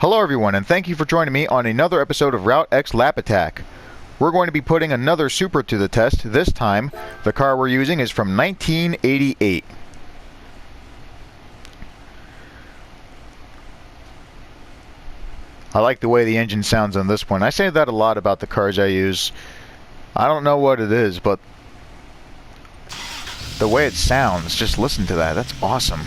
Hello everyone, and thank you for joining me on another episode of Route X Lap Attack. We're going to be putting another Supra to the test. This time, the car we're using is from 1988. I like the way the engine sounds on this one. I say that a lot about the cars I use. I don't know what it is, but the way it sounds, just listen to that. That's awesome.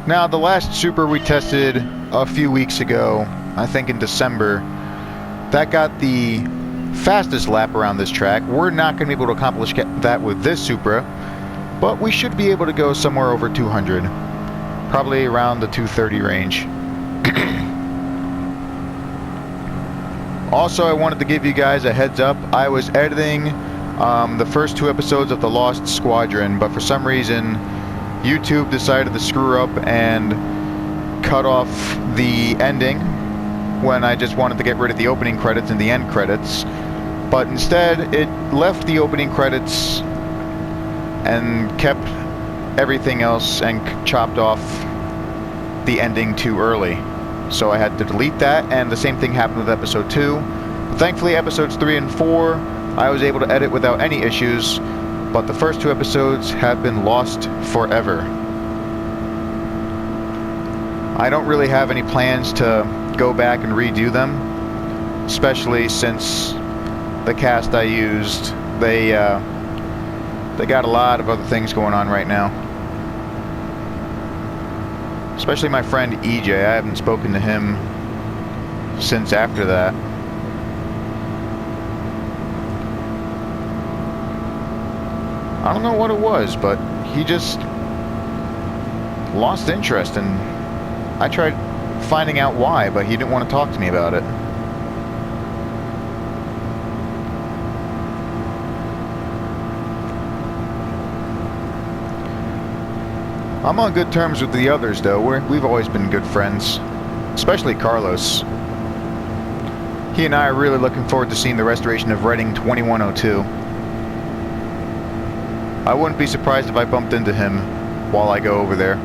Now, the last Supra we tested a few weeks ago, I think in December, that got the fastest lap around this track. We're not going to be able to accomplish that with this Supra, but we should be able to go somewhere over 200. Probably around the 230 range. Also, I wanted to give you guys a heads up. I was editing the first two episodes of The Lost Squadron, but for some reason YouTube decided to screw up and cut off the ending when I just wanted to get rid of the opening credits and the end credits. But instead, it left the opening credits and kept everything else and chopped off the ending too early. So I had to delete that, and the same thing happened with episode 2. But thankfully, episodes 3 and 4, I was able to edit without any issues. But the first two episodes have been lost forever. I don't really have any plans to go back and redo them, especially since the cast I used, they got a lot of other things going on right now. Especially my friend EJ. I haven't spoken to him since after that. I don't know what it was, but he just lost interest, and I tried finding out why, but he didn't want to talk to me about it. I'm on good terms with the others, though. We've always been good friends, especially Carlos. He and I are really looking forward to seeing the restoration of Reading 2102. I wouldn't be surprised if I bumped into him while I go over there.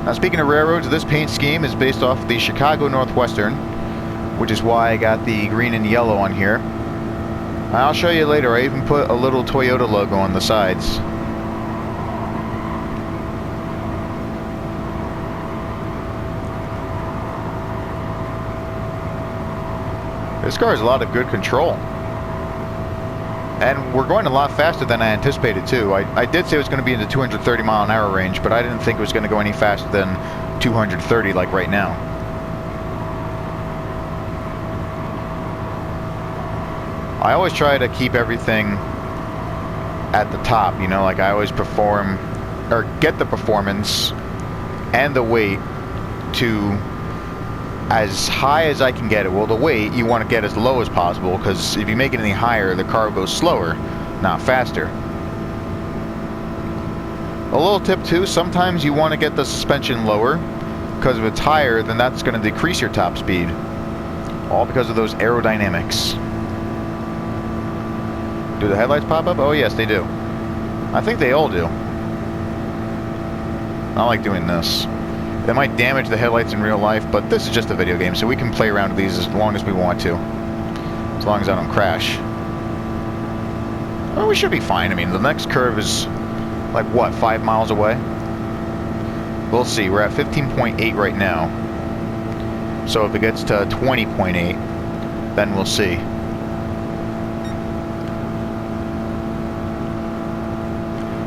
Now, speaking of railroads, this paint scheme is based off the Chicago Northwestern, which is why I got the green and yellow on here. I'll show you later. I even put a little Toyota logo on the sides. This car has a lot of good control. And we're going a lot faster than I anticipated too. I did say it was going to be in the 230 mile an hour range, but I didn't think it was going to go any faster than 230 like right now. I always try to keep everything at the top, you know, like I always perform, or get the performance and the weight to as high as I can get it. Well, the weight you want to get as low as possible, because if you make it any higher, the car goes slower, not faster. A little tip too, sometimes you want to get the suspension lower, because if it's higher, then that's going to decrease your top speed. All because of those aerodynamics. Do the headlights pop up? Oh yes, they do. I think they all do. I like doing this. They might damage the headlights in real life, but this is just a video game, so we can play around with these as long as we want to. As long as I don't crash. Well, we should be fine. I mean, the next curve is, like, what, 5 miles away? We'll see. We're at 15.8 right now. So if it gets to 20.8, then we'll see.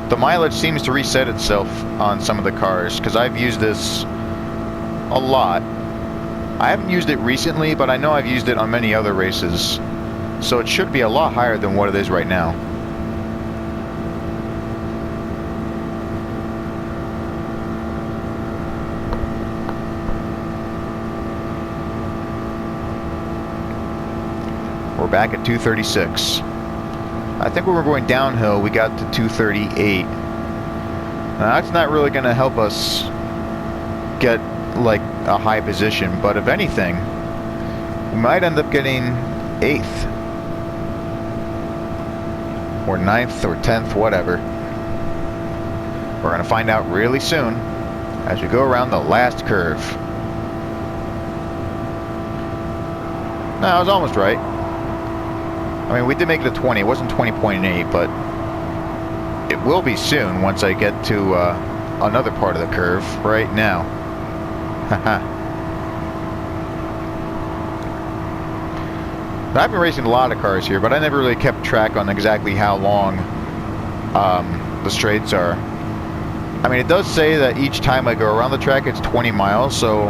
The mileage seems to reset itself on some of the cars, because I've used this a lot. I haven't used it recently, but I know I've used it on many other races. So it should be a lot higher than what it is right now. We're back at 236. I think when we're going downhill, we got to 238. Now, that's not really going to help us get like a high position, but if anything, we might end up getting 8th or 9th or 10th, whatever. We're going to find out really soon as we go around the last curve. No, I was almost right. I mean, we did make it to 20. It wasn't 20.8, but it will be soon once I get to another part of the curve right now. I've been racing a lot of cars here, but I never really kept track on exactly how long the straights are. I mean, it does say that each time I go around the track it's 20 miles, so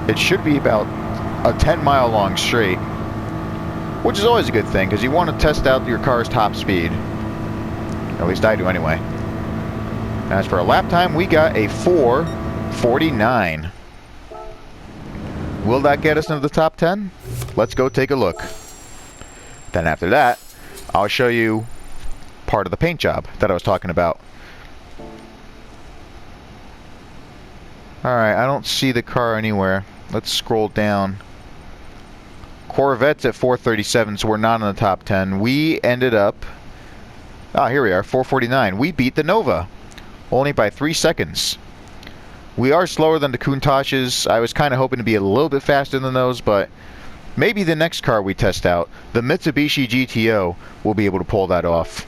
it should be about a 10-mile long straight, which is always a good thing because you want to test out your car's top speed. At least I do anyway. As for a lap time, we got a 4:49. Will that get us into the top 10? Let's go take a look. Then after that, I'll show you part of the paint job that I was talking about. Alright, I don't see the car anywhere. Let's scroll down. Corvette's at 4:37, so we're not in the top 10. We ended up... Ah, here we are, 4:49. We beat the Nova, only by 3 seconds. We are slower than the Countach's. I was kind of hoping to be a little bit faster than those, but maybe the next car we test out, the Mitsubishi GTO, will be able to pull that off.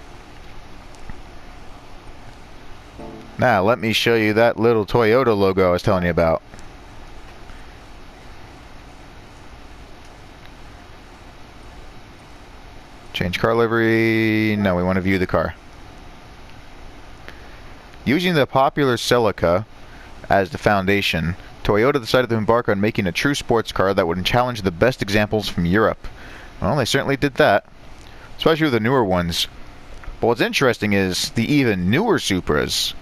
Now, let me show you that little Toyota logo I was telling you about. Change car livery. No, we want to view the car. Using the popular Celica as the foundation, Toyota decided to embark on making a true sports car that would challenge the best examples from Europe. Well, they certainly did that, especially with the newer ones. But what's interesting is the even newer Supras.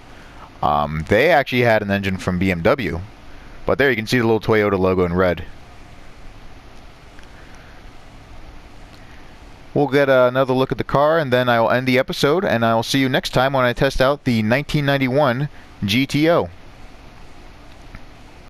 They actually had an engine from BMW, but there you can see the little Toyota logo in red. We'll get another look at the car, and then I'll end the episode, and I'll see you next time when I test out the 1991 GTO.